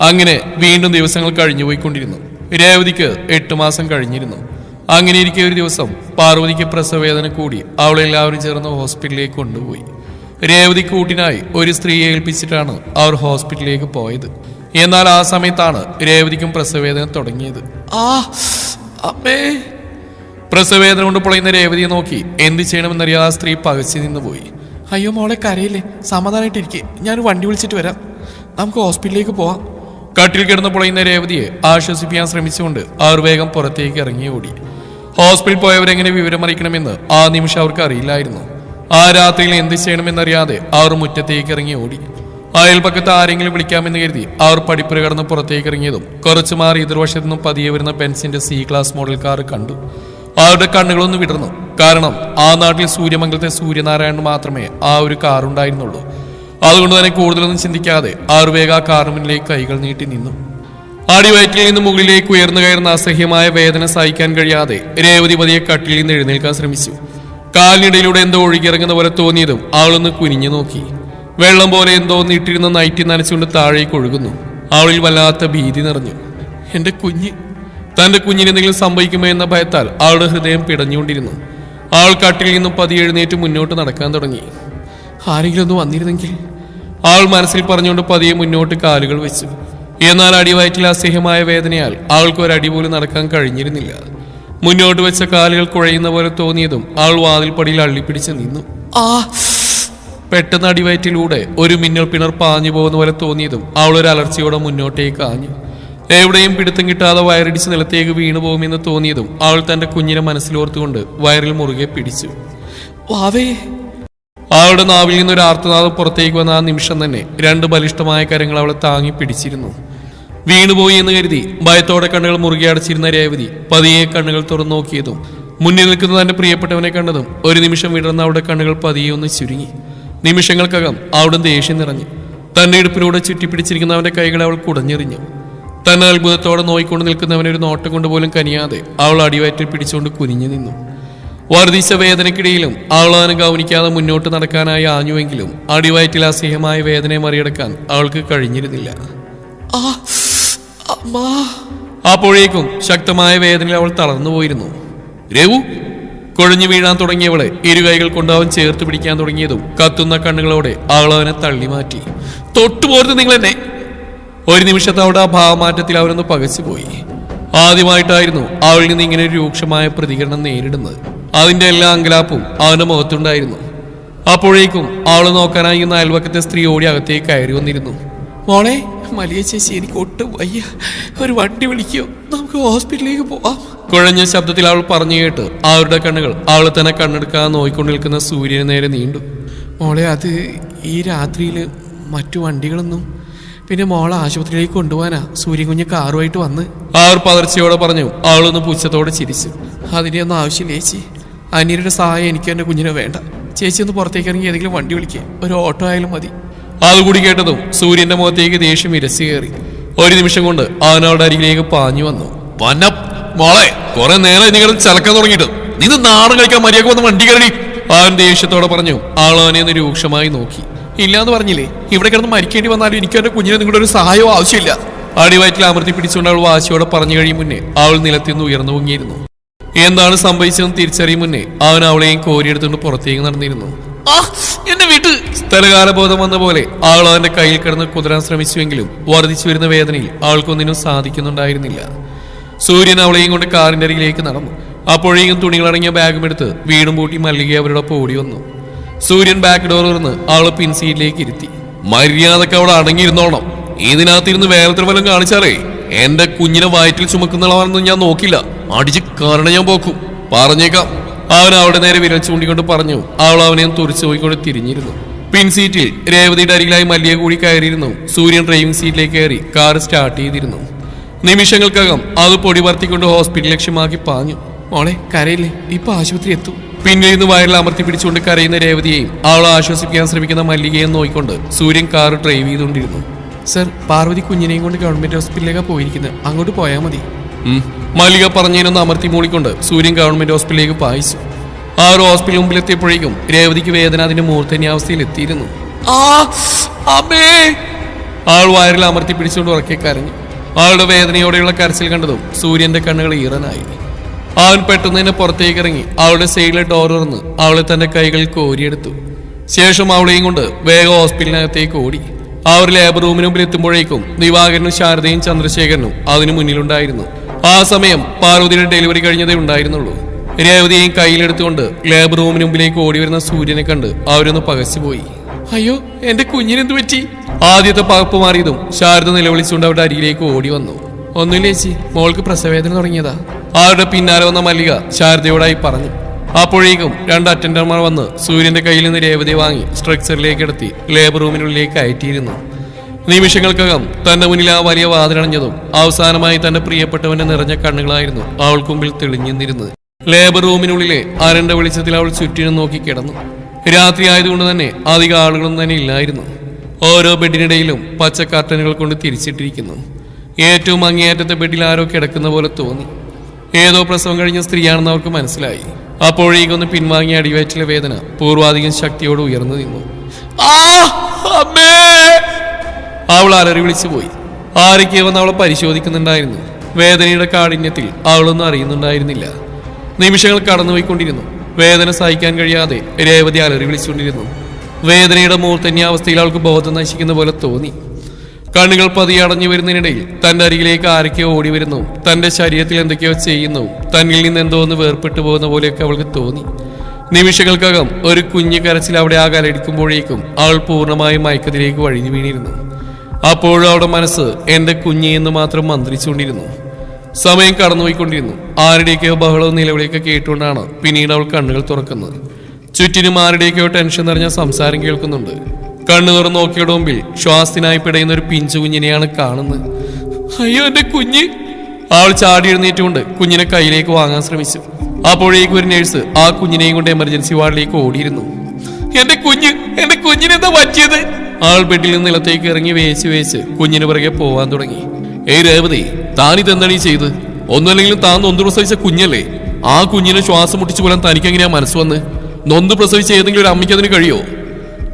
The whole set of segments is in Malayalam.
അങ്ങനെ വീണ്ടും ദിവസങ്ങൾ കഴിഞ്ഞുപോയിക്കൊണ്ടിരുന്നു. രേവതിക്ക് 8 മാസം കഴിഞ്ഞിരുന്നു. അങ്ങനെ ഇരിക്കെ ഒരു ദിവസം പാർവതിക്ക് പ്രസവവേദന കൂടി അവളെ എല്ലാവരും ചേർന്ന് ഹോസ്പിറ്റലിലേക്ക് കൊണ്ടുപോയി. രേവതി കൂട്ടിനായി ഒരു സ്ത്രീയെ ഏൽപ്പിച്ചിട്ടാണ് അവർ ഹോസ്പിറ്റലിലേക്ക് പോയത്. എന്നാൽ ആ സമയത്താണ് രേവതിക്കും പ്രസവവേദന തുടങ്ങിയത്. അമ്മേ! പ്രസവവേദന കൊണ്ട് പൊളയുന്ന രേവതിയെ നോക്കി എന്ത് ചെയ്യണമെന്നറിയാതെ ആ സ്ത്രീ പകച്ചു നിന്ന് പോയി. അയ്യോ മോളെ, കരയില്ലേ, സമാധാനമായിട്ടിരിക്കെ, ഞാൻ വണ്ടി വിളിച്ചിട്ട് വരാം, നമുക്ക് ഹോസ്പിറ്റലിലേക്ക് പോവാം. കട്ടിൽ കിടന്ന് പൊളയുന്ന രേവതിയെ ആശ്വസിപ്പിക്കാൻ ശ്രമിച്ചുകൊണ്ട് അവർ വേഗം പുറത്തേക്ക് ഇറങ്ങി ഓടി. ഹോസ്പിറ്റലിൽ പോയവരെങ്ങനെ വിവരമറിയിക്കണമെന്ന് ആ നിമിഷം അവർക്ക് അറിയില്ലായിരുന്നു. ആ രാത്രിയിൽ എന്ത് ചെയ്യണമെന്നറിയാതെ അവർ മുറ്റത്തേക്ക് ഇറങ്ങി ഓടി. അയൽപക്കത്ത് ആരെങ്കിലും വിളിക്കാമെന്ന് കരുതി അവർ പടിപ്പുര കടന്ന് പുറത്തേക്ക് ഇറങ്ങിയതും കുറച്ചു മാറി എതിർവശത്തു നിന്നും പതിയെ വരുന്ന ബെൻസിന്റെ C-ക്ലാസ് മോഡൽ കാർ കണ്ടു. അവരുടെ കണ്ണുകളൊന്ന് വിടർന്നു. കാരണം ആ നാട്ടിൽ സൂര്യമംഗലത്തെ സൂര്യനാരായണന് മാത്രമേ ആ ഒരു കാർ ഉണ്ടായിരുന്നുള്ളൂ. അതുകൊണ്ട് തന്നെ കൂടുതലൊന്നും ചിന്തിക്കാതെ അവർ വേഗം ആ കാറിന് മുന്നിലേക്ക് കൈകൾ നീട്ടി നിന്നു. അടിവയറ്റിൽ നിന്ന് മുകളിലേക്ക് ഉയർന്നു കയറുന്ന അസഹ്യമായ വേദന സഹിക്കാൻ കഴിയാതെ രേവതി പതിയെ കട്ടിലിൽ നിന്ന് എഴുന്നേൽക്കാൻ ശ്രമിച്ചു. കാലിനിടയിലൂടെ എന്തോ ഒഴുകിയിറങ്ങുന്ന പോലെ തോന്നിയതും അവളൊന്ന് കുനിഞ്ഞു നോക്കി. വെള്ളം പോലെ എന്തോ നീട്ടിരുന്ന നൈറ്റി നനച്ചുകൊണ്ട് താഴേക്ക് ഒഴുകുന്നു. അവളിൽ വല്ലാത്ത ഭീതി നിറഞ്ഞു. എന്റെ കുഞ്ഞ്, തന്റെ കുഞ്ഞിന് എന്തെങ്കിലും സംഭവിക്കുമോ എന്ന ഭയത്താൽ അവളുടെ ഹൃദയം പിടഞ്ഞുകൊണ്ടിരുന്നു. അവൾ കട്ടിലിൽ നിന്നും പതിയെ എഴുന്നേറ്റ് മുന്നോട്ട് നടക്കാൻ തുടങ്ങി. ആരെങ്കിലും ഒന്ന് വന്നിരുന്നെങ്കിൽ, അവൾ മനസ്സിൽ പറഞ്ഞുകൊണ്ട് പതിയെ മുന്നോട്ട് കാലുകൾ വെച്ചു. എന്നാൽ അടിവയറ്റിൽ അസഹ്യമായ വേദനയാൽ അവൾക്ക് ഒരടി പോലും നടക്കാൻ കഴിഞ്ഞിരുന്നില്ല. മുന്നോട്ട് വെച്ച കാലുകൾ കുഴയുന്ന പോലെ തോന്നിയതും അവൾ വാതിൽപ്പടിയിൽ അള്ളിപ്പിടിച്ച് നിന്നു. പെട്ടെന്ന് അടിവയറ്റിലൂടെ ഒരു മിന്നൽ പിണർ പാഞ്ഞു പോകുന്ന പോലെ തോന്നിയതും അവൾ ഒരു അലർച്ചയോടെ മുന്നോട്ടേക്ക് ആഞ്ഞു. എവിടെയും പിടുത്തം കിട്ടാതെ വയറിടിച്ച് നിലത്തേക്ക് വീണു പോകുമെന്ന് തോന്നിയതും അവൾ തന്റെ കുഞ്ഞിനെ മനസ്സിലോർത്തുകൊണ്ട് വയറിൽ മുറുകെ പിടിച്ചു. വാവേ! അവളുടെ നാവിൽ നിന്നൊരു ആർത്തനാദം പുറത്തേക്ക് വന്ന ആ നിമിഷം തന്നെ 2 ബലിഷ്ഠമായ കരങ്ങൾ അവളെ താങ്ങി പിടിച്ചിരുന്നു. വീണുപോയി എന്ന് കരുതി ഭയത്തോടെ കണ്ണുകൾ മുറുകെ അടച്ചിരുന്ന രേവതി പതിയെ കണ്ണുകൾ തുറന്നു നോക്കിയതും മുന്നിൽ നിൽക്കുന്ന തന്റെ പ്രിയപ്പെട്ടവനെ കണ്ടതും ഒരു നിമിഷം വിടർന്ന അവളുടെ കണ്ണുകൾ പതിയെ ഒന്ന് ചുരുങ്ങി. നിമിഷങ്ങൾക്കകം അവിടെ ദേഷ്യം നിറഞ്ഞു. തന്റെ ഇടുപ്പിലൂടെ ചുറ്റിപ്പിടിച്ചിരിക്കുന്നവന്റെ കൈകളെ അവൾ കുടഞ്ഞെറിഞ്ഞു. തന്നെ അത്ഭുതത്തോടെ നോയിക്കൊണ്ട് നിൽക്കുന്നവനെ ഒരു നോട്ടം കൊണ്ടുപോലും കനിയാതെ അവൾ അടിവയറ്റിൽ പിടിച്ചുകൊണ്ട് കുനിഞ്ഞു നിന്നു. വർദ്ധിച്ച വേദനയ്ക്കിടയിലും അവൾ അവനെ ഗൗനിക്കാതെ മുന്നോട്ട് നടക്കാനായി ആഞ്ഞുവെങ്കിലും അടിവയറ്റിൽ അസഹ്യമായ വേദനയെ മറികടക്കാൻ അവൾക്ക് കഴിഞ്ഞിരുന്നില്ല. അപ്പോഴേക്കും ശക്തമായ വേദനയിൽ അവൾ തളർന്നുപോയിരുന്നു. രഘു! കൊഴഞ്ഞു വീഴാൻ തുടങ്ങിയവളെ ഇരുകൈകൾ കൊണ്ട് അവൻ ചേർത്ത് പിടിക്കാൻ തുടങ്ങിയതും കത്തുന്ന കണ്ണുകളോടെ അവൾ അവനെ തള്ളി മാറ്റി. തൊട്ടുപോരുത് നിങ്ങൾ എന്നെ! ഒരു നിമിഷത്തെ അവിടെ ആ ഭാവമാറ്റത്തിൽ അവനൊന്ന് പകച്ചുപോയി. ആദ്യമായിട്ടായിരുന്നു അവളിൽ നിന്ന് ഇങ്ങനെ ഒരു രൂക്ഷമായ പ്രതികരണം നേരിടുന്നത്. അതിന്റെ എല്ലാ അങ്കലാപ്പും അവന്റെ മുഖത്തുണ്ടായിരുന്നു. അപ്പോഴേക്കും അവളെ നോക്കാനായി ഇന്ന് അയൽവക്കത്തെ സ്ത്രീ ഓടി അകത്തേക്ക് കയറി വന്നിരുന്നു. മോളെ, മലിയ ചേച്ചി, എനിക്ക് ഒട്ടും വയ്യ, ഒരു വണ്ടി വിളിക്കോ, നമുക്ക് ഹോസ്പിറ്റലിലേക്ക് പോവാം. കുഴഞ്ഞ ശബ്ദത്തിൽ അവൾ പറഞ്ഞു കേട്ട് അവരുടെ കണ്ണുകൾ അവളെ തന്നെ കണ്ണെടുക്കാൻ നോയിക്കൊണ്ട് നിൽക്കുന്ന സൂര്യന് നേരെ നീണ്ടു. മോളെ, അത് ഈ രാത്രിയിൽ മറ്റു വണ്ടികളൊന്നും, പിന്നെ മോളെ ആശുപത്രിയിലേക്ക് കൊണ്ടുപോകാനാ സൂര്യൻ കുഞ്ഞ് കാറുമായിട്ട് വന്ന്. അവർ പതർച്ചയോടെ പറഞ്ഞു. അവളൊന്ന് പുച്ഛത്തോടെ ചിരിച്ചു. അതിൻ്റെ ഒന്നും ആവശ്യമില്ല ചേച്ചി, അനിയരുടെ സഹായം എനിക്ക് എൻ്റെ കുഞ്ഞിനെ വേണ്ട. ചേച്ചി ഒന്ന് പുറത്തേക്ക് ഇറങ്ങി ഏതെങ്കിലും വണ്ടി വിളിക്കുക, ഒരു ഓട്ടോ ആയാലും മതി. അതുകൂടി കേട്ടതും സൂര്യന്റെ മുഖത്തേക്ക് ദേഷ്യം ഇരച്ചു കയറി. ഒരു നിമിഷം കൊണ്ട് അവൻ അവളുടെ അരികിലേക്ക് പാഞ്ഞു വന്നു. മോളെ, കുറെ നേരം നിങ്ങൾ ചലക്കാൻ തുടങ്ങിയിട്ട് നീ നാടൻ കളിക്കാൻ മര്യാദ വന്ന് വണ്ടി കയറി, അവൻ ദേഷ്യത്തോടെ പറഞ്ഞു. അവൾ അവനെ ഒന്ന് രൂക്ഷമായി നോക്കി. ഇല്ലാന്ന് പറഞ്ഞില്ലേ, ഇവിടെ കിടന്ന് മരിക്കേണ്ടി വന്നാലും എനിക്ക് എന്റെ കുഞ്ഞിനെ നിങ്ങളുടെ ഒരു സഹായവും ആവശ്യമില്ല. അടിവയറ്റിൽ അമർത്തി പിടിച്ചുകൊണ്ട് അവൾ വാശിയോടെ പറഞ്ഞു കഴിയും മുന്നേ അവൾ നിലത്തിന്ന് ഉയർന്നു പൊങ്ങിയിരുന്നു. എന്താണ് സംഭവിച്ചതെന്ന് തിരിച്ചറിയും മുന്നേ അവൻ അവളെയും കോരിയെടുത്തുകൊണ്ട് പുറത്തേക്ക് നടന്നിരുന്നു. എന്റെ വീട്ടിൽ സ്ഥലകാലബോധം വന്ന പോലെ അവൾ അവന്റെ കയ്യിൽ കിടന്ന് കുതിരാൻ ശ്രമിച്ചുവെങ്കിലും വർദ്ധിച്ചു വരുന്ന വേദനയിൽ അവൾക്കൊന്നിനും സാധിക്കുന്നുണ്ടായിരുന്നില്ല. സൂര്യൻ അവളെയും കൊണ്ട് കാറിന്റെ അരികിലേക്ക് നടന്നു. അപ്പോഴേക്കും തുണികളടങ്ങിയ ബാഗും എടുത്ത് വീടും പൂട്ടി മല്ലിക അവരോടൊപ്പം ഓടി വന്നു. സൂര്യൻ ബാക്ക് ഡോർ തുറന്ന് അവളെ പിൻസീറ്റിലേക്ക് ഇരുത്തി. മര്യാദക്ക് അവിടെ അടങ്ങിയിരുന്നോണം. ഇതിനകത്തിരുന്ന് വേലത്തിൽ വല്ലതും കാണിച്ചാലേ എന്റെ കുഞ്ഞിനെ വയറ്റിൽ ചുമക്കുന്നതാണെന്ന് ഞാൻ നോക്കില്ല, അടിച്ച് കാരണം ഞാൻ പോക്കും, പറഞ്ഞേക്കാം. അവൻ അവിടെ നേരെ വിരൽ ചൂണ്ടിക്കൊണ്ട് പറഞ്ഞു. അവൾ അവനെ തുറച്ചു പോയിക്കൊണ്ട് തിരിഞ്ഞിരുന്നു. പിൻസീറ്റിൽ രേവതിയുടെ അരികിലായി മല്ലിക കൂടി കയറിയിരുന്നു. സൂര്യൻ ഡ്രൈവിംഗ് സീറ്റിലേക്ക് കയറി കാർ സ്റ്റാർട്ട് ചെയ്തിരുന്നു. നിമിഷങ്ങൾക്കകം അത് പൊടി പറത്തിക്കൊണ്ട് ഹോസ്പിറ്റൽ ലക്ഷ്യമാക്കി പാഞ്ഞു. മോളെ, കരയില്ലേ, ഇപ്പൊ ആശുപത്രി എത്തും. പിന്നിൽ നിന്ന് വയറിൽ അമർത്തി പിടിച്ചുകൊണ്ട് കരയുന്ന രേവതിയെയും അവളെ ആശ്വസിപ്പിക്കാൻ ശ്രമിക്കുന്ന മല്ലികയെയും നോക്കിക്കൊണ്ട് സൂര്യൻ കാർ ഡ്രൈവ് ചെയ്തുകൊണ്ടിരുന്നു. സർ, പാർവതി കുഞ്ഞിനെയും കൊണ്ട് ഗവൺമെന്റ് ഹോസ്പിറ്റലിലേക്കാണ് പോയിരിക്കുന്നത്, അങ്ങോട്ട് പോയാൽ മതി. മല്ലിക പറഞ്ഞതിനൊന്ന് അമർത്തി മൂളിക്കൊണ്ട് സൂര്യൻ ഗവൺമെന്റ് ഹോസ്പിറ്റലിലേക്ക് പായിച്ചു. ആ ഒരു ഹോസ്പിറ്റൽ മുമ്പിലെത്തിയപ്പോഴേക്കും രേവതിക്ക് വേദന അതിന്റെ മൂർധന്യാവസ്ഥയിൽ എത്തിയിരുന്നു. ആൾ വയറിൽ അമർത്തി പിടിച്ചുകൊണ്ട് ഉറക്കെ കരഞ്ഞു. ആളുടെ വേദനയോടെയുള്ള കരച്ചിൽ കണ്ടതും സൂര്യന്റെ കണ്ണുകൾ ഈറനായി. അവൻ പെട്ടെന്ന് തന്നെ പുറത്തേക്ക് ഇറങ്ങി അവളുടെ സൈഡിലെ ഡോർ തുറന്ന് അവളെ തന്റെ കൈകളിൽ കോരിയെടുത്തു. ശേഷം അവളെയും കൊണ്ട് വേഗം ഹോസ്പിറ്റലിനകത്തേക്ക് ഓടി. അവർ ലേബർ റൂമിന് മുമ്പിൽ എത്തുമ്പോഴേക്കും ദിവാകരനും ശാരദയും ചന്ദ്രശേഖരനും അതിനു മുന്നിലുണ്ടായിരുന്നു. ആ സമയം പാർവതിയുടെ ഡെലിവറി കഴിഞ്ഞതേ ഉണ്ടായിരുന്നുള്ളൂ. രേവതിയെയും കയ്യിലെടുത്തുകൊണ്ട് ലേബർ റൂമിന് മുമ്പിലേക്ക് ഓടി വരുന്ന സൂര്യനെ കണ്ട് അവരൊന്ന് പകച്ചുപോയി. അയ്യോ, എന്റെ കുഞ്ഞിനെന്തു പറ്റി? ആദ്യത്തെ പകപ്പ് മാറിയതും ശാരദ നിലവിളിച്ചുകൊണ്ട് അവരുടെ അരികിലേക്ക് ഓടി വന്നു. ഒന്നുമില്ല ചേച്ചി, മോൾക്ക് പ്രസവവേദന തുടങ്ങിയതാ. അവരുടെ പിന്നാലെ വന്ന മല്ലിക ശാരദയോടായി പറഞ്ഞു. അപ്പോഴേക്കും 2 അറ്റൻഡർമാർ വന്ന് സൂര്യന്റെ കയ്യിൽ നിന്ന് രേവതി വാങ്ങി സ്ട്രക്ചറിലേക്ക് എടുത്തി ലേബർ റൂമിനുള്ളിലേക്ക് കയറ്റിയിരുന്നു. നിമിഷങ്ങൾക്കകം തന്റെ മുന്നിൽ ആ വലിയ വാതിലടഞ്ഞതും അവസാനമായി തന്റെ പ്രിയപ്പെട്ടവന്റെ നിറഞ്ഞ കണ്ണുകളായിരുന്നു അവൾക്ക് മുമ്പിൽ തെളിഞ്ഞിരുന്നത്. ലേബർ റൂമിനുള്ളിലെ അരണ്ട വെളിച്ചത്തിൽ അവൾ ചുറ്റിനും നോക്കി കിടന്നു. രാത്രി ആയതുകൊണ്ട് തന്നെ അധികം ആളുകളൊന്നും തന്നെ ഇല്ലായിരുന്നു. ഓരോ ബെഡിനിടയിലും പച്ച കർട്ടനുകൾ കൊണ്ട് തിരിച്ചിട്ടിരിക്കുന്നു. ഏറ്റവും അങ്ങേയറ്റത്തെ ബെഡിൽ ആരോ കിടക്കുന്ന പോലെ തോന്നി. ഏതോ പ്രസവം കഴിഞ്ഞ സ്ത്രീയാണെന്ന് അവർക്ക് മനസ്സിലായി. അപ്പോഴേക്കൊന്ന് പിൻവാങ്ങിയ അടിവയറ്റിലെ വേദന പൂർവാധികം ശക്തിയോട് ഉയർന്നു നിന്നു. അവൾ അലറി വിളിച്ചുപോയി. ആരൊക്കെ വന്ന് അവളെ പരിശോധിക്കുന്നുണ്ടായിരുന്നു. വേദനയുടെ കാഠിന്യത്തിൽ അവളൊന്നും അറിയുന്നുണ്ടായിരുന്നില്ല. നിമിഷങ്ങൾ കടന്നുപോയിക്കൊണ്ടിരുന്നു. വേദന സഹിക്കാൻ കഴിയാതെ രേവതി അലറി വിളിച്ചുകൊണ്ടിരുന്നു. വേദനയുടെ മൂർധന്യാവസ്ഥയിൽ അവൾക്ക് ബോധം നശിക്കുന്ന പോലെ തോന്നി. കണ്ണുകൾ പതിയെ അടഞ്ഞു വരുന്നതിനിടയിൽ തന്റെ അരികിലേക്ക് ആരൊക്കെയോ ഓടി വരുന്നു, തന്റെ ശരീരത്തിൽ എന്തൊക്കെയോ ചെയ്യുന്നു, തന്നിൽ നിന്ന് എന്തോ ഒന്ന് വേർപെട്ടു പോകുന്ന പോലെയൊക്കെ അവൾക്ക് തോന്നി. നിമിഷങ്ങൾക്കകം ഒരു കുഞ്ഞു കരച്ചിൽ അവിടെ ആ കലടിക്കുമ്പോഴേക്കും അവൾ പൂർണ്ണമായും മയക്കത്തിലേക്ക് വഴിഞ്ഞു വീണിരുന്നു. അപ്പോഴും അവളുടെ മനസ്സ് എന്റെ കുഞ്ഞി എന്ന് മാത്രം മന്ത്രിച്ചുകൊണ്ടിരുന്നു. സമയം കടന്നുപോയിക്കൊണ്ടിരുന്നു. ആരുടെയൊക്കെയോ ബഹളവും നിലവിളിയൊക്കെ കേട്ടുകൊണ്ടാണ് പിന്നീട് അവൾ കണ്ണുകൾ തുറക്കുന്നത്. ചുറ്റിനും ആരുടെയൊക്കെയോ ടെൻഷൻ നിറഞ്ഞ സംസാരം കേൾക്കുന്നുണ്ട്. കണ്ണു തുറന്ന് നോക്കിയുടെ മുമ്പിൽ ശ്വാസത്തിനായി പിടയുന്ന ഒരു പിഞ്ചു കുഞ്ഞിനെയാണ് കാണുന്നത്. അയ്യോ, എന്റെ കുഞ്ഞ്! അവൾ ചാടി എഴുന്നേറ്റുകൊണ്ട് കുഞ്ഞിനെ കയ്യിലേക്ക് വാങ്ങാൻ ശ്രമിച്ചു. അപ്പോഴേക്കും ഒരു നേഴ്സ് ആ കുഞ്ഞിനെയും കൊണ്ട് എമർജൻസി വാർഡിലേക്ക് ഓടിയിരുന്നു. എന്റെ കുഞ്ഞിനെന്താ പറ്റിയത്? ആൾ ബെഡിൽ നിന്ന് നിലത്തേക്ക് ഇറങ്ങി വേച്ച് കുഞ്ഞിന് പിറകെ പോവാൻ തുടങ്ങി. ഏയ് രേവതി, താനിതെന്താണ് ഈ ചെയ്ത്? ഒന്നുമല്ലെങ്കിലും താൻ നൊന്ത് പ്രസവിച്ച കുഞ്ഞല്ലേ? ആ കുഞ്ഞിനെ ശ്വാസം മുട്ടിച്ചു കൊല്ലാൻ തനിക്കെങ്ങനെയാ മനസ്സ് വന്ന്? നൊന്ത് പ്രസവിച്ച ഏതെങ്കിലും ഒരു അമ്മയ്ക്ക് അതിന് കഴിയോ?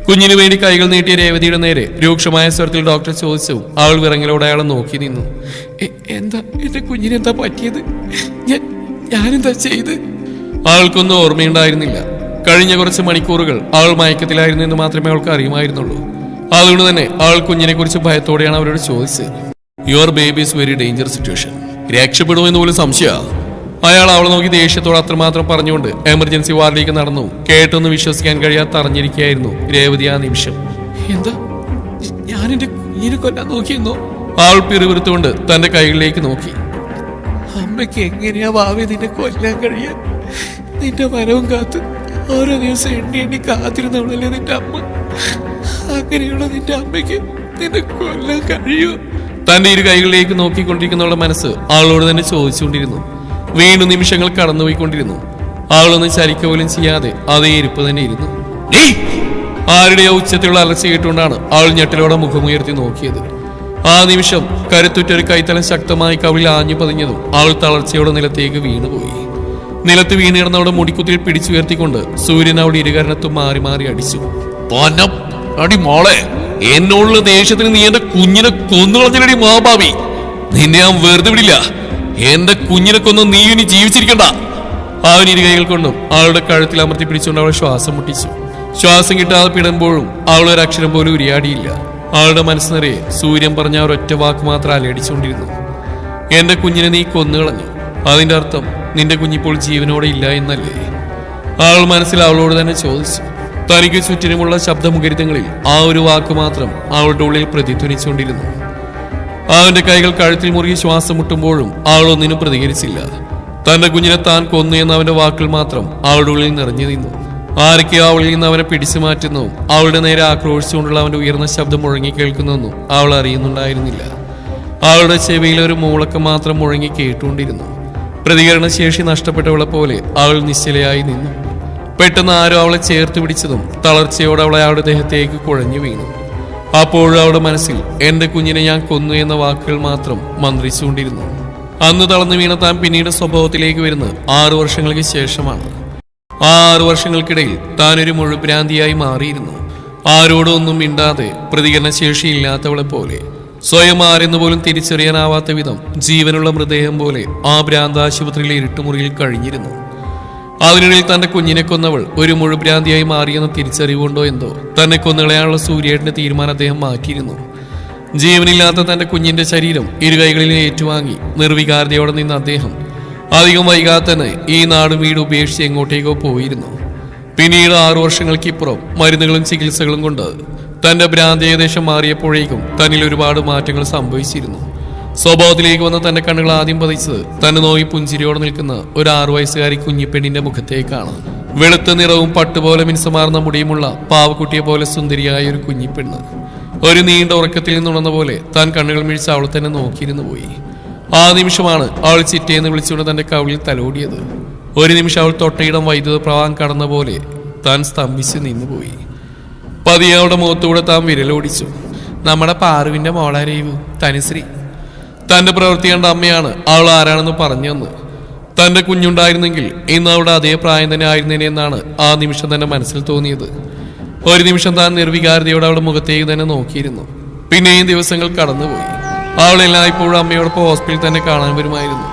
കുഞ്ഞിനു വേണ്ടി കൈകൾ നീട്ടിയ രേവതിയുടെ നേരെ രൂക്ഷമായ സ്വരത്തിൽ ഡോക്ടർ ചോദിച്ചു. അവൾ വിറങ്ങലോടെ അയാളെ നോക്കി നിന്നു. എന്താ എന്റെ കുഞ്ഞിനെന്താ പറ്റിയത്? ഞാനെന്താ ചെയ്ത്? അവൾക്കൊന്നും ഓർമ്മയുണ്ടായിരുന്നില്ല. കഴിഞ്ഞ കുറച്ച് മണിക്കൂറുകൾ അവൾ മയക്കത്തിലായിരുന്നു എന്ന് മാത്രമേ അവൾക്ക് അറിയുമായിരുന്നുള്ളൂ. അതുകൊണ്ട് തന്നെ അവൾ കുഞ്ഞിനെ കുറിച്ച് ഭയത്തോടെയാണ് അവരോട് ചോദിച്ചത്. Your baby is very danger situation. രക്ഷപ്പെടുമെന്ന് പോലും സംശയമാണ്. അയാൾ അവളെ നോക്കി ദേഷ്യത്തോടെ അത്രമാത്രം പറഞ്ഞുകൊണ്ട് എമർജൻസി വാർഡിലേക്ക് നടന്നു. കേട്ടൊന്നും വിശ്വസിക്കാൻ കഴിയാത്ത അറിഞ്ഞിരിക്കുകയായിരുന്നു രേവതി ആ നിമിഷം. എന്താ, ഞാൻ എന്റെ കുഞ്ഞിനെ കൊല്ലാൻ നോക്കിയെന്നോ? അവൾ പിറുപിറുത്തുകൊണ്ട് തന്റെ കൈകളിലേക്ക് നോക്കി. അമ്മയ്ക്ക് എങ്ങനെയാ ഭാവി നിന്നെ കൊല്ലാൻ കഴിയാൻ? നിന്റെ വരവും കാത്ത് ഓരോ ദിവസം എണ്ണി കാത്തിരുന്നവളല്ലേ നിന്റെ അമ്മ. അങ്ങനെയുള്ള നിന്റെ അമ്മയ്ക്ക് നിന്നെ കൊല്ലാൻ കഴിയൂ? തന്റെ ഇരു കൈകളിലേക്ക് നോക്കിക്കൊണ്ടിരിക്കുന്നവളുടെ മനസ്സ് അവളോട് തന്നെ ചോദിച്ചുകൊണ്ടിരുന്നു. വീണ്ടും നിമിഷങ്ങൾ കടന്നുപോയിക്കൊണ്ടിരുന്നു. അവളൊന്നും ചലിക്ക പോലും ചെയ്യാതെ അതേ ഇരിപ്പ് തന്നെ ഇരുന്നു. ആരുടെയോ ഉച്ചത്തിലുള്ള അലർച്ച കേട്ടുകൊണ്ടാണ് അവൾ ഞെട്ടലോടെ മുഖമുയർത്തി നോക്കിയത്. ആ നിമിഷം കരുത്തുറ്റൊരു കൈത്തലം ശക്തമായി കവിളിൽ ആഞ്ഞു പതിഞ്ഞതും അവൾ തളർച്ചയോടെ നിലത്തേക്ക് വീണുപോയി. നിലത്ത് വീണ് കിടന്നവളുടെ മുടിക്കുത്തിൽ പിടിച്ചുയർത്തിക്കൊണ്ട് സൂര്യൻ അവളുടെ ഇരുകരണത്തും മാറി മാറി അടിച്ചു. അടി മോളെ, എന്നോടുള്ള ദേഷ്യത്തിന് നീ എന്റെ കുഞ്ഞിനെ കൊന്നുകളഞ്ഞടി മഹാഭാവി. നിന്നെ ഞാൻ വെറുതെ വിടില്ല. എന്റെ കുഞ്ഞിനെ കൊന്ന് നീ ഇനി ജീവിച്ചിരിക്കണ്ട. അവൻ ഇരു കൈകൾ കൊണ്ടും അവളുടെ കഴുത്തിൽ അമർത്തി പിടിച്ചുകൊണ്ട് അവളെ ശ്വാസം മുട്ടിച്ചു. ശ്വാസം കിട്ടാതെ പിടുമ്പോഴും അവൾ ഒരു അക്ഷരം പോലും ഉരിയാടിയില്ല. അവളുടെ മനസ്സ് നിറയെ സൂര്യൻ പറഞ്ഞ ഒരൊറ്റ വാക്ക് മാത്രം അലയടിച്ചുകൊണ്ടിരുന്നു. എന്റെ കുഞ്ഞിനെ നീ കൊന്നുകളഞ്ഞു. അതിന്റെ അർത്ഥം നിന്റെ കുഞ്ഞിപ്പോൾ ജീവനോടെ ഇല്ല എന്നല്ലേ? അവൾ മനസ്സിൽ അവളോട് തന്നെ ചോദിച്ചു. തനിക്ക് ചുറ്റിനുമുള്ള ശബ്ദമുഖരിതങ്ങളിൽ ആ ഒരു വാക്ക് മാത്രം അവളുടെ ഉള്ളിൽ പ്രതിധ്വനിച്ചുകൊണ്ടിരുന്നു. അവന്റെ കൈകൾ കഴുത്തിൽ മുറുകി ശ്വാസം മുട്ടുമ്പോഴും അവൾ ഒന്നിനും പ്രതികരിച്ചില്ല. തന്റെ കുഞ്ഞിനെ താൻ കൊന്നു എന്ന അവന്റെ വാക്കുകൾ മാത്രം അവളുടെ ഉള്ളിൽ നിറഞ്ഞു നിന്നു. ആരൊക്കെയോ അവളിൽ നിന്ന് അവനെ പിടിച്ചു മാറ്റുന്നു, അവളുടെ നേരെ ആക്രോശിച്ചുകൊണ്ടുള്ള അവന്റെ ഉയർന്ന ശബ്ദം മുഴങ്ങി കേൾക്കുന്നൊന്നും അവൾ അറിയുന്നുണ്ടായിരുന്നില്ല. അവളുടെ ചെവിയിൽ ഒരു മൂളക്കം മാത്രം മുഴങ്ങി കേട്ടുകൊണ്ടിരുന്നു. പ്രതികരണശേഷി നഷ്ടപ്പെട്ടവളെ പോലെ അവൾ നിശ്ചലയായി നിന്നു. പെട്ടെന്ന് ആരോ അവളെ ചേർത്ത് പിടിച്ചതും തളർച്ചയോടെ അവളെ അവളുടെ ദേഹത്തേക്ക് കുഴഞ്ഞു വീണു. അപ്പോഴും അവളുടെ മനസ്സിൽ എന്റെ കുഞ്ഞിനെ ഞാൻ കൊന്നു എന്ന വാക്കുകൾ മാത്രം മന്ത്രിച്ചുകൊണ്ടിരുന്നു. അന്ന് തളർന്നു വീണ താൻ പിന്നീട് സ്വഭാവത്തിലേക്ക് വരുന്നത് 6 വർഷങ്ങൾക്ക് ശേഷമാണ്. 6 വർഷങ്ങൾക്കിടയിൽ താനൊരു മുഴുഭ്രാന്തിയായി മാറിയിരുന്നു. ആരോടും ഒന്നും മിണ്ടാതെ പ്രതികരണശേഷിയില്ലാത്തവളെ പോലെ, സ്വയം ആരെന്ന് പോലും തിരിച്ചറിയാനാവാത്ത വിധം ജീവനുള്ള മൃതദേഹം പോലെ ആ ഭ്രാന്താശുപത്രിയിലെ ഇരുട്ടുമുറിയിൽ കഴിഞ്ഞിരുന്നു. അതിനിടയിൽ തന്റെ കുഞ്ഞിനെ കൊന്നവൾ ഒരു മുഴുഭ്രാന്തിയായി മാറിയെന്ന് തിരിച്ചറിവുണ്ടോ എന്തോ തന്നെ കൊന്നുകളയാനുള്ള സൂര്യേട്ടന്റെ തീരുമാനം അദ്ദേഹം മാറ്റിയിരുന്നു. ജീവനില്ലാത്ത തന്റെ കുഞ്ഞിന്റെ ശരീരം ഇരുകൈകളിൽ ഏറ്റുവാങ്ങി നിർവികാരതയോടെ നിന്ന അദ്ദേഹം അധികം വൈകാതെ തന്നെ ഈ നാടും വീട് ഉപേക്ഷിച്ച് എങ്ങോട്ടേക്കോ പോയിരുന്നു. പിന്നീട് 6 വർഷങ്ങൾക്കിപ്പുറം മരുന്നുകളും ചികിത്സകളും കൊണ്ട് തന്റെ ഭ്രാന്തി ഏകദേശം മാറിയപ്പോഴേക്കും തന്നിൽ ഒരുപാട് മാറ്റങ്ങൾ സംഭവിച്ചിരുന്നു. സ്വഭാവത്തിലേക്ക് വന്ന തന്റെ കണ്ണുകൾ ആദ്യം പതിച്ചത് തന്നെ നോയി പുഞ്ചിരിയോടെ നിൽക്കുന്ന ഒരു 6 വയസ്സുകാരി കുഞ്ഞിപ്പെണ്ണിന്റെ മുഖത്തേക്കാണ്. വെളുത്ത നിറവും പട്ടുപോലെ മിനുസമാർന്ന മുടിയുമുള്ള പാവക്കുട്ടിയെ പോലെ സുന്ദരിയായ ഒരു കുഞ്ഞിപ്പെണ്ണ്. ഒരു നീണ്ട ഉറക്കത്തിൽ നിന്നുണർന്ന പോലെ താൻ കണ്ണുകൾ മിഴിച്ച് അവൾ തന്നെ നോക്കിയിരുന്നു പോയി. ആ നിമിഷമാണ് അവൾ ചിറ്റയെന്ന് വിളിച്ചുകൊണ്ട് തന്റെ കവിളിൽ തലോടിയത്. ഒരു നിമിഷം അവൾ തൊട്ടയിടം വൈദ്യുത പ്രവാഹം കടന്ന പോലെ താൻ സ്തംഭിച്ച് നിന്നുപോയി. പതിയെ അവളുടെ മുഖത്തൂടെ താൻ വിരലോടിച്ചു. നമ്മുടെ പാറുവിന്റെ മോളാരേവു തനുശ്രീ. തന്റെ പ്രവൃത്തി കണ്ട അമ്മയാണ് അവൾ ആരാണെന്ന് പറഞ്ഞു തന്നു. തന്റെ കുഞ്ഞുണ്ടായിരുന്നെങ്കിൽ ഇന്ന് അവളുടെ അതേ പ്രായം തന്നെ ആയിരുന്നേനെ എന്നാണ് ആ നിമിഷം തന്നെ മനസ്സിൽ തോന്നിയത്. ഒരു നിമിഷം താൻ നിർവികാരതയോടെ അവളുടെ മുഖത്തേക്ക് തന്നെ നോക്കിയിരുന്നു. പിന്നെയും ദിവസങ്ങൾ കടന്നുപോയി. അവളെല്ലായ്പ്പോഴും അമ്മയോടൊപ്പം ഹോസ്പിറ്റലിൽ തന്നെ കാണാൻ വരുമായിരുന്നു.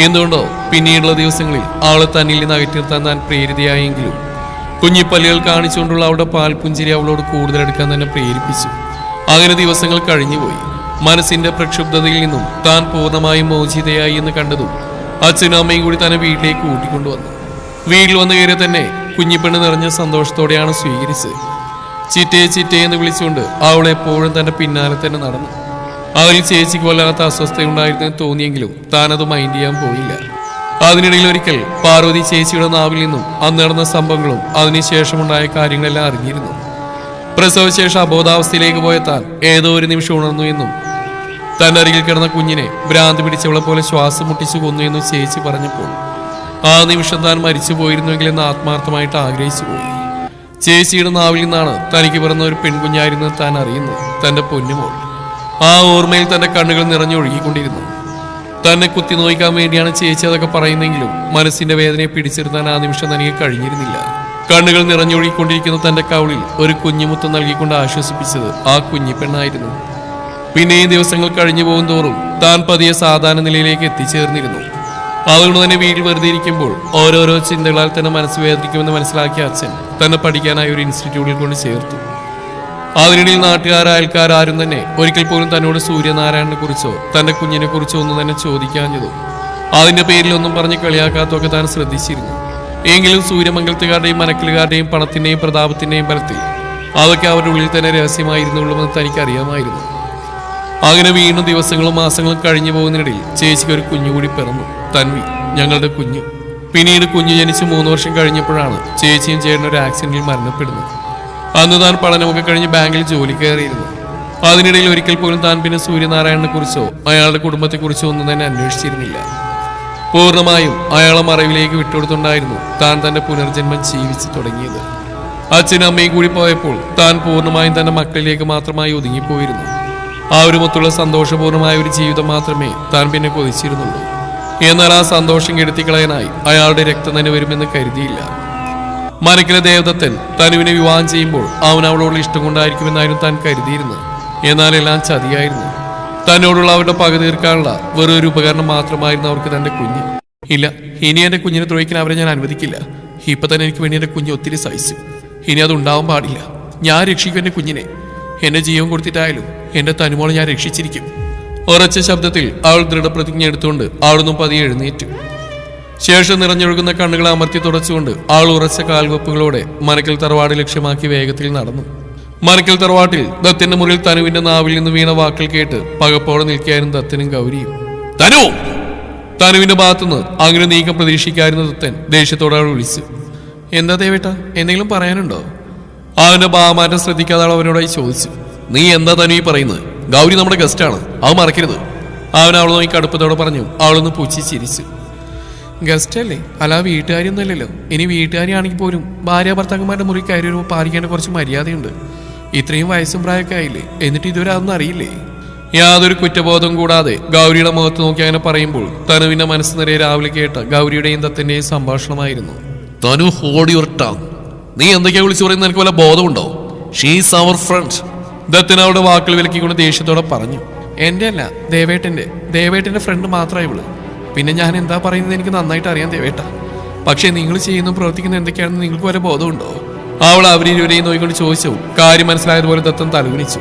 എന്തുകൊണ്ടോ പിന്നീടുള്ള ദിവസങ്ങളിൽ അവളെ തന്നിൽ നിന്ന് അകറ്റി നിർത്താൻ താൻ പ്രേരിതയായെങ്കിലും കുഞ്ഞിപ്പല്ലുകൾ കാണിച്ചുകൊണ്ടുള്ള അവളുടെ പാൽപുഞ്ചിരി അവളോട് കൂടുതലെടുക്കാൻ തന്നെ പ്രേരിപ്പിച്ചു. അങ്ങനെ ദിവസങ്ങൾ കഴിഞ്ഞുപോയി. മനസ്സിന്റെ പ്രക്ഷുബ്ധതയിൽ നിന്നും താൻ പൂർണ്ണമായും മോചിതയായി എന്ന് കണ്ടതും അച്ഛനും അമ്മയും കൂടി തന്നെ വീട്ടിലേക്ക് കൂട്ടിക്കൊണ്ടുവന്നു. വീട്ടിൽ വന്നു കയറി തന്നെ കുഞ്ഞിപ്പെണ്ണ് നിറഞ്ഞ സന്തോഷത്തോടെയാണ് സ്വീകരിച്ചത്. ചിറ്റയെ ചിറ്റയെ എന്ന് വിളിച്ചുകൊണ്ട് അവളെപ്പോഴും തന്റെ പിന്നാലെ തന്നെ നടന്നു. അവരിൽ ചേച്ചിക്ക് വല്ലാത്ത അസ്വസ്ഥയുണ്ടായിരുന്നു തോന്നിയെങ്കിലും താനത് മൈൻഡ് ചെയ്യാൻ പോയില്ല. അതിനിടയിൽ ഒരിക്കൽ പാർവതി ചേച്ചിയുടെ നാവിൽ നിന്നും അന്ന് നടന്ന സംഭവങ്ങളും അതിനുശേഷമുണ്ടായ കാര്യങ്ങളെല്ലാം അറിഞ്ഞിരുന്നു. പ്രസവശേഷം അബോധാവസ്ഥയിലേക്ക് പോയ താൻ ഏതോ ഒരു നിമിഷം ഉണർന്നു എന്നും തന്റെ അരികിൽ കിടന്ന കുഞ്ഞിനെ ഭ്രാന്തി പിടിച്ചവളെ പോലെ ശ്വാസം മുട്ടിച്ചു കൊന്നു എന്നും ചേച്ചി പറഞ്ഞപ്പോൾ ആ നിമിഷം താൻ മരിച്ചു പോയിരുന്നുവെങ്കിലെന്ന് ആത്മാർത്ഥമായിട്ട് ആഗ്രഹിച്ചു പോയി. ചേച്ചിയുടെ നാവിൽ നിന്നാണ് തനിക്ക് പിറന്ന ഒരു പെൺകുഞ്ഞായിരുന്നു താൻ അറിയുന്നത്, തന്റെ പൊന്നുമോൾ. ആ ഓർമ്മയിൽ തന്റെ കണ്ണുകൾ നിറഞ്ഞൊഴുകിക്കൊണ്ടിരുന്നു. തന്നെ കുത്തി നോയിക്കാൻ വേണ്ടിയാണ് ചേച്ചി അതൊക്കെ പറയുന്നെങ്കിലും മനസ്സിന്റെ വേദനയെ പിടിച്ചെടുത്താൻ ആ നിമിഷം തനിക്ക് കഴിഞ്ഞിരുന്നില്ല. കണ്ണുകൾ നിറഞ്ഞൊഴുകിക്കൊണ്ടിരിക്കുന്ന തന്റെ കവിളിൽ ഒരു കുഞ്ഞുമുത്തം നൽകിക്കൊണ്ട് ആശ്വസിപ്പിച്ചത് ആ കുഞ്ഞിപ്പെണ്ണായിരുന്നു. പിന്നെയും ദിവസങ്ങൾ കഴിഞ്ഞു പോകും തോറും താൻ പതിയെ സാധാരണ നിലയിലേക്ക് എത്തിച്ചേർന്നിരുന്നു. അതുകൊണ്ട് തന്നെ വീട്ടിൽ വെറുതെ ഇരിക്കുമ്പോൾ ഓരോരോ ചിന്തകളാൽ തന്നെ മനസ്സ് വേദനിക്കുമെന്ന് മനസ്സിലാക്കിയ അച്ഛൻ തന്നെ പഠിക്കാനായി ഒരു ഇൻസ്റ്റിറ്റ്യൂട്ടിൽ കൊണ്ട് ചേർത്തു. അതിനിടയിൽ അയൽക്കാരും തന്നെ ഒരിക്കൽ പോലും തന്നോട് സൂര്യനാരായണനെ കുറിച്ചോ തന്റെ കുഞ്ഞിനെ കുറിച്ചോ ഒന്നും തന്നെ ചോദിക്കാഞ്ഞതും അതിന്റെ പേരിലൊന്നും പറഞ്ഞ് കളിയാക്കാത്തൊക്കെ താൻ ശ്രദ്ധിച്ചിരുന്നു. എങ്കിലും സൂര്യമംഗലത്തുകാരുടെയും മനക്കലുകാരുടെയും പണത്തിന്റെയും പ്രതാപത്തിന്റെയും ബലത്തിൽ അതൊക്കെ അവരുടെ ഉള്ളിൽ തന്നെ രഹസ്യമായിരുന്നുള്ളൂവെന്ന് തനിക്കറിയാമായിരുന്നു. അങ്ങനെ വീണ്ടും ദിവസങ്ങളും മാസങ്ങളും കഴിഞ്ഞു പോകുന്നതിനിടയിൽ ചേച്ചിക്ക് ഒരു കുഞ്ഞുകൂടി പിറന്നു, തൻവി, ഞങ്ങളുടെ കുഞ്ഞു. പിന്നീട് കുഞ്ഞു ജനിച്ച് 3 വർഷം കഴിഞ്ഞപ്പോഴാണ് ചേച്ചിയും ചേട്ടനും ഒരു ആക്സിഡന്റിൽ മരണപ്പെടുന്നത്. അന്ന് താൻ പഠനമൊക്കെ കഴിഞ്ഞ് ബാങ്കിൽ ജോലി കയറിയിരുന്നു. അതിനിടയിൽ ഒരിക്കൽ പോലും താൻ പിന്നെ സൂര്യനാരായണനെ കുറിച്ചോ അയാളുടെ കുടുംബത്തെക്കുറിച്ചോ ഒന്നും തന്നെ അന്വേഷിച്ചിരുന്നില്ല. പൂർണ്ണമായും അയാളെ മറവിലേക്ക് വിട്ടുകൊടുത്തുകൊണ്ടായിരുന്നു താൻ തന്റെ പുനർജന്മം ജീവിച്ചു തുടങ്ങിയത്. അച്ഛനും അമ്മയും കൂടി പോയപ്പോൾ താൻ പൂർണ്ണമായും തന്റെ മക്കളിലേക്ക് മാത്രമായി ഒതുങ്ങിപ്പോയിരുന്നു. അവരുമൊത്തുള്ള സന്തോഷപൂർണമായ ഒരു ജീവിതം മാത്രമേ താൻ പിന്നെ കൊതിച്ചിരുന്നുള്ളൂ. എന്നാൽ ആ സന്തോഷം കെടുത്തിക്കളയാനായി അയാളുടെ രക്തം തന്നെ വരുമെന്ന് കരുതിയില്ല. മനക്കിലെ ദേവദത്തൻ തനുവിനെ വിവാഹം ചെയ്യുമ്പോൾ അവൻ അവളോടുള്ള ഇഷ്ടം കൊണ്ടായിരിക്കുമെന്നായിരുന്നു താൻ കരുതിയിരുന്നത്. എന്നാൽ എല്ലാം ചതിയായിരുന്നു. തന്നോടുള്ള അവരുടെ പക തീർക്കാനുള്ള വെറൊരു ഉപകരണം മാത്രമായിരുന്നു അവർക്ക് തന്റെ കുഞ്ഞ്. ഇല്ല, ഇനി എന്റെ കുഞ്ഞിനെ ദ്രോഹിക്കാൻ അവരെ ഞാൻ അനുവദിക്കില്ല. ഇപ്പൊ തന്നെ എനിക്ക് വേണ്ടി എന്റെ കുഞ്ഞ് ഒത്തിരി സഹിച്ചു. ഇനി അത് ഉണ്ടാവാൻ പാടില്ല. ഞാൻ രക്ഷിക്കും എന്റെ കുഞ്ഞിനെ. എന്റെ ജീവൻ കൊടുത്തിട്ടായാലും എന്റെ തനുമോളെ ഞാൻ രക്ഷിച്ചിരിക്കും. ഉറച്ച ശബ്ദത്തിൽ അവൾ ദൃഢപ്രതിജ്ഞ എടുത്തുകൊണ്ട് അവിടുന്ന് പതിയെ എഴുന്നേറ്റു. ശേഷം നിറഞ്ഞൊഴുകുന്ന കണ്ണുകൾ അമർത്തി തുടച്ചുകൊണ്ട് അവൾ ഉറച്ച കാൽവെപ്പുകളോടെ മനക്കൽ തറവാട് ലക്ഷ്യമാക്കി വേഗത്തിൽ നടന്നു. മനക്കൽ തറവാട്ടിൽ ദത്തിന്റെ മുറിയിൽ തനുവിന്റെ നാവിൽ നിന്ന് വീണ വാക്കുകൾ കേട്ട് പകപ്പോടെ നിൽക്കായിരുന്നു ദത്തനും ഗൗരിയും. തനു! തനുവിന്റെ ഭാഗത്തുനിന്ന് അങ്ങനെ നീക്കം പ്രതീക്ഷിക്കായിരുന്ന ദത്തൻ ദേഷ്യത്തോടെ അവൾ വിളിച്ചു. എന്താ ദേവേട്ട, എന്തെങ്കിലും പറയാനുണ്ടോ? അവന്റെ ഭാവമാറ്റം ശ്രദ്ധിക്കാതെ അവൾ അവനോടായി ചോദിച്ചു. നീ എന്താ തനു ഈ പറയുന്നത്? ഗൗരി നമ്മുടെ ഗസ്റ്റാണ്, അത് മറക്കരുത്. അവൻ അവൾ നോക്കി കടുപ്പത്തോടെ പറഞ്ഞു. അവളൊന്ന് പുച്ഛി ചിരിച്ചു. ഗസ്റ്റ് അല്ലേ, അല്ല വീട്ടുകാരിയൊന്നുമല്ലല്ലോ. ഇനി വീട്ടുകാരിയാണെങ്കിൽ പോലും ഭാര്യ ഭർത്താക്കന്മാരുടെ മുറി കയറി വരുമ്പോൾ പാലിക്കേണ്ട കുറച്ച് മര്യാദയുണ്ട്. ഇത്രയും വയസ്സും പ്രായമൊക്കെ ആയില്ലേ, എന്നിട്ട് ഇതുവരെ അതൊന്നും അറിയില്ലേ? യാതൊരു കുറ്റബോധം കൂടാതെ ഗൗരിയുടെ മുഖത്ത് നോക്കി അങ്ങനെ പറയുമ്പോൾ തനുവിന്റെ മനസ്സ് നിറയെ രാവിലെ കേട്ട ഗൗരിയുടെയും ദത്തന്റെയും സംഭാഷണമായിരുന്നു. തനു ഹോൾഡ് യുവർ ടങ്. നീ എന്തൊക്കെയാ വിളിച്ചു പറയുന്നത് നിനക്ക് വല്ല ബോധമുണ്ടോ? ഷീസ് അവർ ഫ്രണ്ട്. ദത്തൻ അവളുടെ വാക്കുകൾ വിലക്കിക്കൊണ്ട് ദേഷ്യത്തോടെ പറഞ്ഞു. എൻ്റെ അല്ല, ദേവേട്ടൻ്റെ ഫ്രണ്ട് മാത്രമായി ഇവള്. പിന്നെ ഞാൻ എന്താ പറയുന്നത് എനിക്ക് നന്നായിട്ട് അറിയാം ദേവേട്ട. പക്ഷേ നിങ്ങൾ ചെയ്യുന്ന പ്രവർത്തിക്കുന്ന എന്തൊക്കെയാണെന്ന് നിങ്ങൾക്ക് വരെ ബോധമുണ്ടോ? അവൾ അവരിരുവരെയും നോക്കിക്കൊണ്ട് ചോദിച്ചു. കാര്യം മനസ്സിലായതുപോലെ ദത്തൻ തലകുനിച്ചു.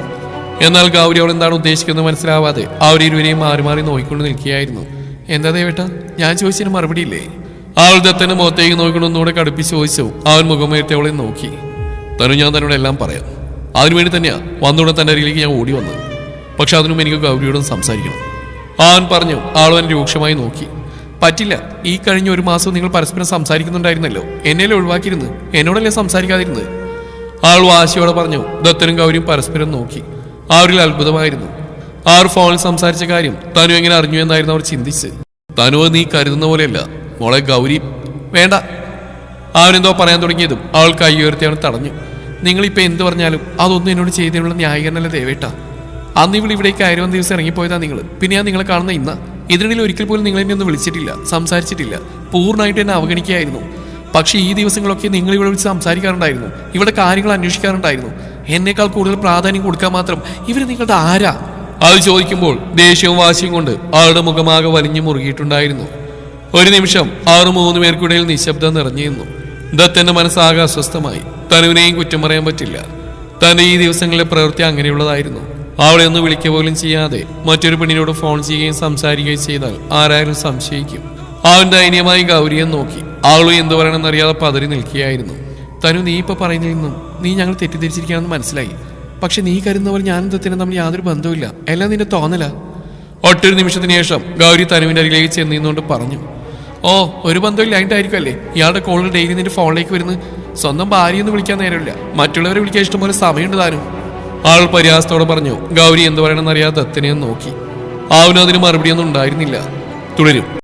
എന്നാൽ ഗൗരി അവൾ എന്താണ് ഉദ്ദേശിക്കുന്നത് മനസ്സിലാവാതെ അവരിരുവരെയും മാറി മാറി നോക്കിക്കൊണ്ട് നിൽക്കുകയായിരുന്നു. എന്താ ദേവേട്ട, ഞാൻ ചോദിച്ചതിന് മറുപടിയില്ലേ? അവൾ ദത്തന്റെ മുഖത്തേക്ക് നോക്കിക്കൊണ്ട് ഒന്നുകൂടെ കടുപ്പിച്ച് ചോദിച്ചു. അവൻ മുഖമേറ്റി അവളെ നോക്കി. തനു, ഞാൻ തന്നോട് എല്ലാം പറയാം. അതിനുവേണ്ടി തന്നെയാ വന്നുകൂടെ തന്റെ അരികിലേക്ക് ഞാൻ ഓടി വന്നത്. പക്ഷെ അതിനും എനിക്ക് ഗൗരിയോടും സംസാരിക്കണം, അവൻ പറഞ്ഞു. അവൻ രൂക്ഷമായി നോക്കി. പറ്റില്ല, ഈ കഴിഞ്ഞ 1 മാസം നിങ്ങൾ പരസ്പരം സംസാരിക്കുന്നുണ്ടായിരുന്നല്ലോ. എന്നെയല്ലേ ഒഴിവാക്കിയിരുന്നു, എന്നോടല്ലേ സംസാരിക്കാതിരുന്നത്? അവൾ വാശിയോടെ പറഞ്ഞു. ദത്തനും ഗൗരിയും പരസ്പരം നോക്കി. അവരിൽ അത്ഭുതമായിരുന്നു. അവർ ഫോണിൽ സംസാരിച്ച കാര്യം തനു എങ്ങനെ അറിഞ്ഞു എന്നായിരുന്നു അവർ ചിന്തിച്ച്. തനു നീ കരുതുന്ന പോലെയല്ല മോളെ ഗൗരി. വേണ്ട, അവനെന്തോ പറയാൻ തുടങ്ങിയതും അവൾ കൈ ഉയർത്തി അവൻ തടഞ്ഞു. നിങ്ങളിപ്പോൾ എന്ത് പറഞ്ഞാലും അതൊന്നും എന്നോട് ചെയ്തതിനുള്ള ന്യായീകരണമല്ല ദേവേട്ട. അന്ന് ഇവിടേക്ക് 1000 ദിവസം ഇറങ്ങിപ്പോയതാ നിങ്ങൾ. പിന്നെ ഞാൻ നിങ്ങളെ കാണുന്ന ഇതിനിടയിൽ ഒരിക്കൽ പോലും നിങ്ങൾ എന്നെ ഒന്നും വിളിച്ചിട്ടില്ല, സംസാരിച്ചിട്ടില്ല. പൂർണ്ണമായിട്ട് എന്നെ അവഗണിക്കുകയായിരുന്നു. പക്ഷേ ഈ ദിവസങ്ങളൊക്കെ നിങ്ങൾ ഇവിടെ വിളിച്ച് സംസാരിക്കാറുണ്ടായിരുന്നു, ഇവിടെ കാര്യങ്ങൾ അന്വേഷിക്കാറുണ്ടായിരുന്നു. എന്നേക്കാൾ കൂടുതൽ പ്രാധാന്യം കൊടുക്കാൻ മാത്രം ഇവർ നിങ്ങളുടെ ആരാ? അത് ചോദിക്കുമ്പോൾ ദേഷ്യവും വാശിയും കൊണ്ട് അവളുടെ മുഖമാകെ വലിഞ്ഞു മുറുകിയിട്ടുണ്ടായിരുന്നു. ഒരു നിമിഷം 6-3 പേർക്കിടയിൽ നിശബ്ദം നിറഞ്ഞിരുന്നു. ദത്തന്റെ മനസ്സാകെ അസ്വസ്ഥമായി. തനുവിനെയും കുറ്റം പറയാൻ പറ്റില്ല. തന്റെ ഈ ദിവസങ്ങളിലെ പ്രവൃത്തി അങ്ങനെയുള്ളതായിരുന്നു. അവളെ ഒന്ന് വിളിക്കുക പോലും ചെയ്യാതെ മറ്റൊരു പെണ്ണിനോട് ഫോൺ ചെയ്യുകയും സംസാരിക്കുകയും ചെയ്താൽ ആരായാലും സംശയിക്കും. അവൻ ദയനീയമായി ഗൗരിയെ നോക്കി. അവളും എന്തു പറയണമെന്നറിയാതെ പതറി നിൽക്കുകയായിരുന്നു. തനു, നീ ഇപ്പൊ പറയുന്നതിൽ നിന്നും നീ ഞങ്ങൾ തെറ്റിദ്ധരിച്ചിരിക്കുകയാണെന്ന് മനസ്സിലായി. പക്ഷെ നീ കരുതുന്ന പോലെ ഞാനും ദത്തനും തമ്മിൽ യാതൊരു ബന്ധവുമില്ല. എല്ലാം നിന്റെ തോന്നല. ഒട്ടൊരു നിമിഷത്തിന് ശേഷം ഗൗരി തനുവിന്റെ അരികിലേക്ക് ചെന്നിരുന്നുകൊണ്ട് പറഞ്ഞു. ഓ, ഒരു ബന്ധമില്ലായിട്ടായിരിക്കും അല്ലേ ഇയാളുടെ കോളുകൾ ഡെയിലി നിന്റെ ഫോണിലേക്ക് വരുന്നത്? സ്വന്തം ഭാര്യയൊന്നും വിളിക്കാൻ നേരമില്ല, മറ്റുള്ളവരെ വിളിക്കാൻ ഇഷ്ടംപോലെ സമയമുണ്ട് താനും. ആൾ പരിഹാസത്തോടെ പറഞ്ഞു. ഗൗരി എന്തു പറയണമെന്നറിയാതെ ദത്തനെ നോക്കി. അവനും അതിന് മറുപടിയൊന്നും ഉണ്ടായിരുന്നില്ല. തുടരും.